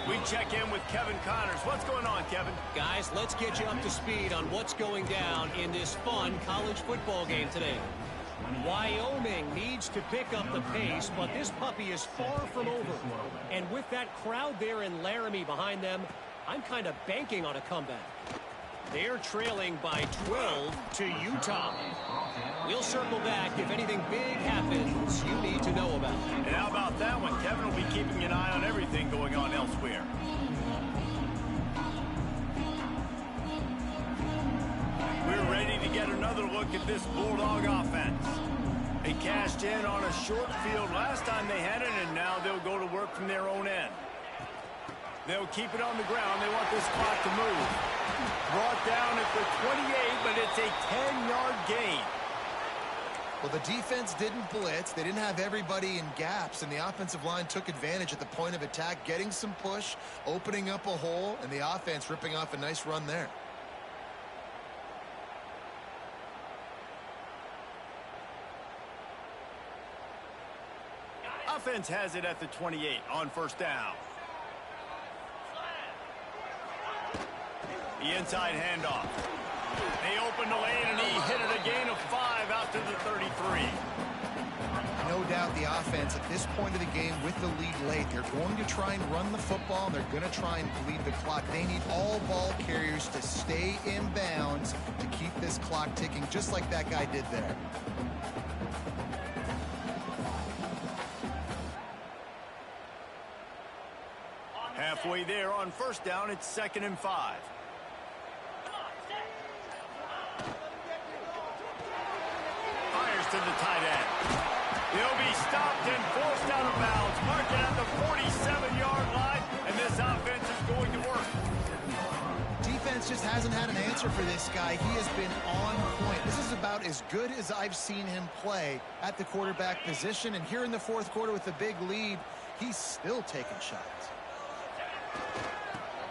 S1: We check in with Kevin Connors. What's going on, Kevin?
S4: Guys, let's get you up to speed on what's going down in this fun college football game today. Wyoming needs to pick up the pace, but this puppy is far from over. And with that crowd there in Laramie behind them, I'm kind of banking on a comeback. They're trailing by 12 to Utah. We'll circle back if anything big happens you need to know about.
S1: And how about that one? Kevin will be keeping an eye on everything going on elsewhere. We're ready to get another look at this Bulldog offense. They cashed in on a short field last time they had it, and now they'll go to work from their own end. They'll keep it on the ground. They want this clock to move. Brought down at the 28, but it's a 10-yard gain.
S3: Well, the defense didn't blitz. They didn't have everybody in gaps, and the offensive line took advantage at the point of attack, getting some push, opening up a hole, and the offense ripping off a nice run there.
S1: Offense has it at the 28 on first down. The inside handoff. They opened the lane, and he hit it a gain of 5 out to the 33.
S3: No doubt the offense at this point of the game with the lead late, they're going to try and run the football, and they're going to try and bleed the clock. They need all ball carriers to stay in bounds to keep this clock ticking, just like that guy did there.
S1: Halfway there on first down, it's 2nd and 5. Fires to the tight end. He'll be stopped and forced out of bounds. Mark it at the 47-yard line, and this offense is going to work.
S3: Defense just hasn't had an answer for this guy. He has been on point. This is about as good as I've seen him play at the quarterback position, and here in the fourth quarter with the big lead, he's still taking shots.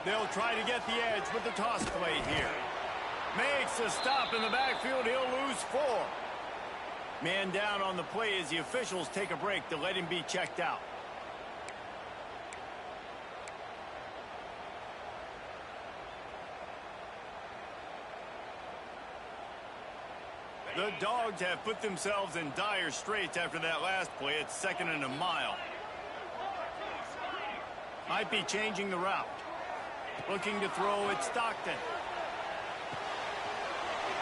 S1: They'll try to get the edge with the toss play here. Makes a stop in the backfield. He'll lose 4. Man down on the play as the officials take a break to let him be checked out. The Dogs have put themselves in dire straits after that last play. It's 2nd and a mile. Might be changing the route. Looking to throw, it's Stockton.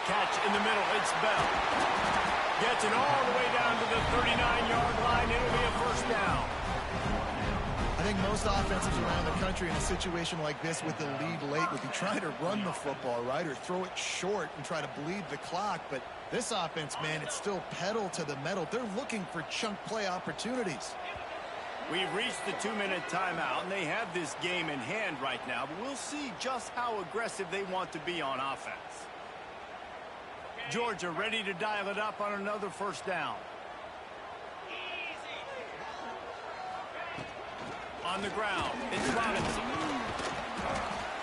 S1: Catch in the middle, it's Bell. Gets it all the way down to the 39-yard line. It'll be a first down.
S3: I think most offenses around the country in a situation like this with the lead late would be trying to run the football, right, or throw it short and try to bleed the clock. But this offense, man, it's still pedal to the metal. They're looking for chunk play opportunities.
S1: We've reached the 2-minute timeout, and they have this game in hand right now. But we'll see just how aggressive they want to be on offense. Georgia ready to dial it up on another first down. On the ground, it's Robinson.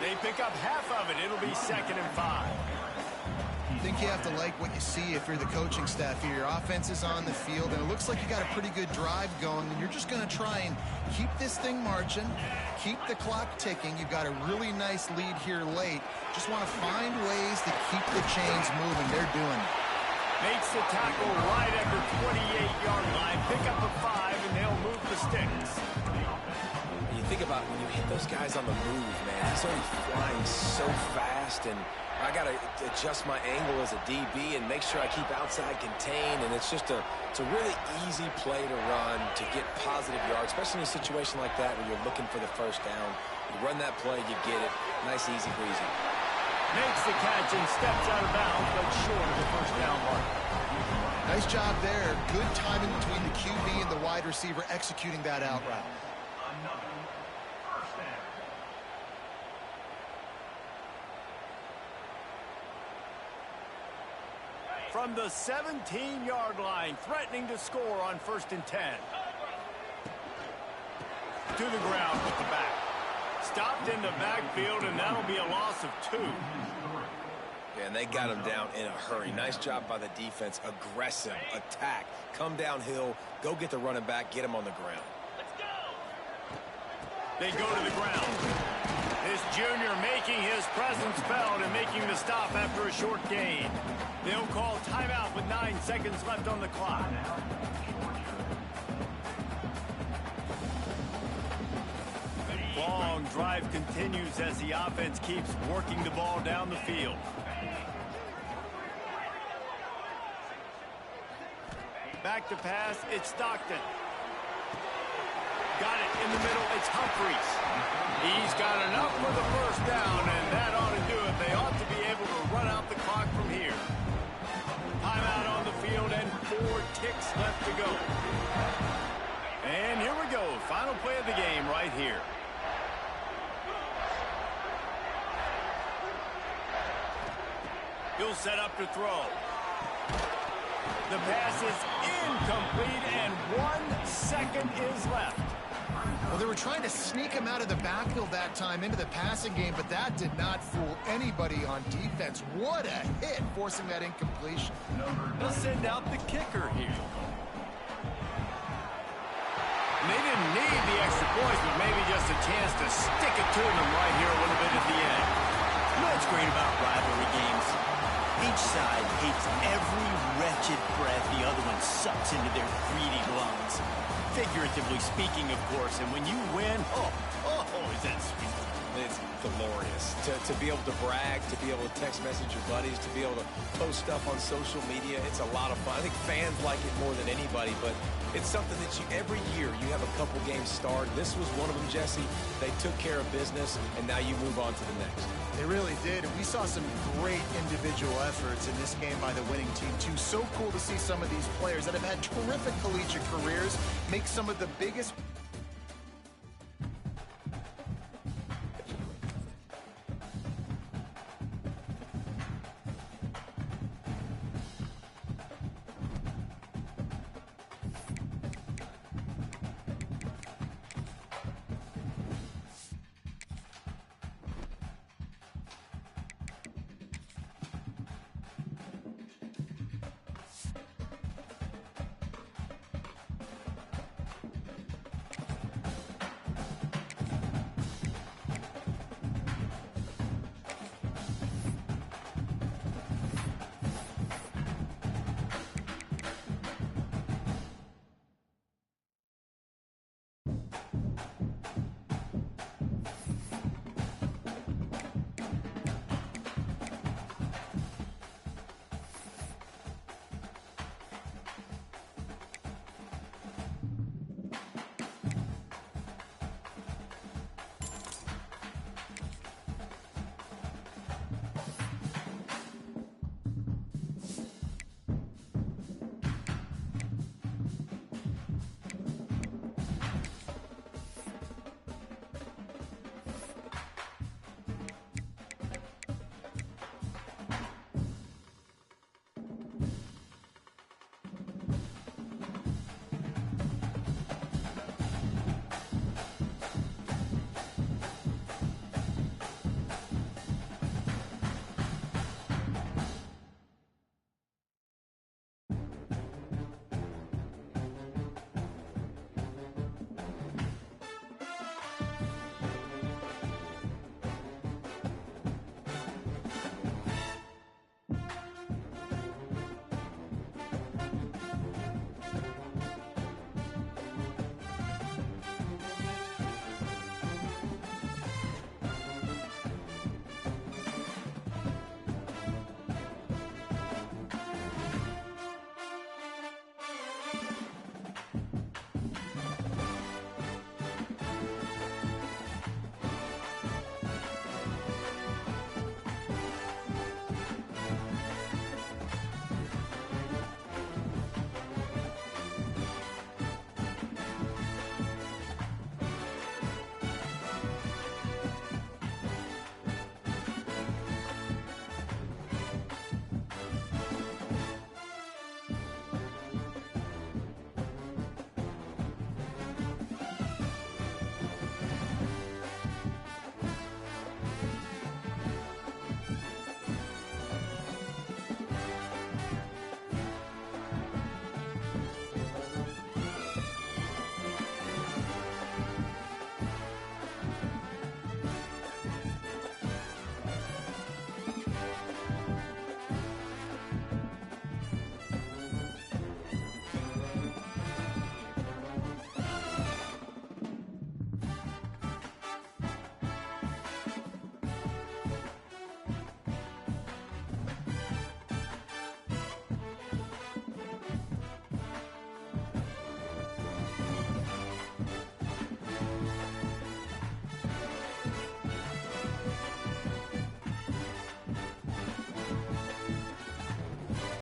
S1: They pick up half of it. It'll be 2nd and 5.
S3: I think you have to like what you see if you're the coaching staff here. Your offense is on the field, and it looks like you got a pretty good drive going, and you're just going to try and keep this thing marching, keep the clock ticking. You've got a really nice lead here late. Just want to find ways to keep the chains moving. They're doing it.
S1: Makes the tackle right at the 28-yard line. Pick up a 5, and they'll move the sticks.
S2: You think about when you hit those guys on the move, man, he's already flying so fast, and I got to adjust my angle as a DB and make sure I keep outside contained, and it's a really easy play to run to get positive yards, especially in a situation like that where you're looking for the first down. You run that play, you get it. Nice, easy breezy.
S1: Makes the catch and steps out of bounds, but short of the first down mark.
S3: Nice job there. Good timing between the QB and the wide receiver executing that out route.
S1: From the 17-yard line, threatening to score on 1st and 10. To the ground with the back. Stopped in the backfield, and that'll be a loss of 2.
S2: Yeah, and they got him down in a hurry. Nice job by the defense. Aggressive attack. Come downhill. Go get the running back. Get him on the ground.
S1: They go to the ground. This junior making his presence felt and making the stop after a short gain. They'll call timeout with 9 seconds left on the clock. Long drive continues as the offense keeps working the ball down the field. Back to pass, it's Stockton. Got it in the middle, it's Humphries. He's got enough for the first down, and that ought to do it. They ought to be able to run out the clock from here. Timeout on the field and 4 ticks left to go. And here we go, final play of the game right here. He'll set up to throw. The pass is incomplete, and 1 second is left.
S3: Well, they were trying to sneak him out of the backfield that time into the passing game, but that did not fool anybody on defense. What a hit, forcing that incompletion.
S1: They'll send out the kicker here. And they didn't need the extra points, but maybe just a chance to stick it to them right here a little bit at the end.
S5: You know what's great about rivalry games? Each side hates every wretched breath the other one sucks into their greedy lungs. Figuratively speaking, of course, and when you win, is that sweet.
S2: It's glorious. To be able to brag, to be able to text message your buddies, to be able to post stuff on social media, it's a lot of fun. I think fans like it more than anybody, but it's something that every year you have a couple games start. This was one of them, Jesse. They took care of business, and now you move on to the next.
S3: They really did, and we saw some great individual efforts in this game by the winning team, too. So cool to see some of these players that have had terrific collegiate careers make some of the biggest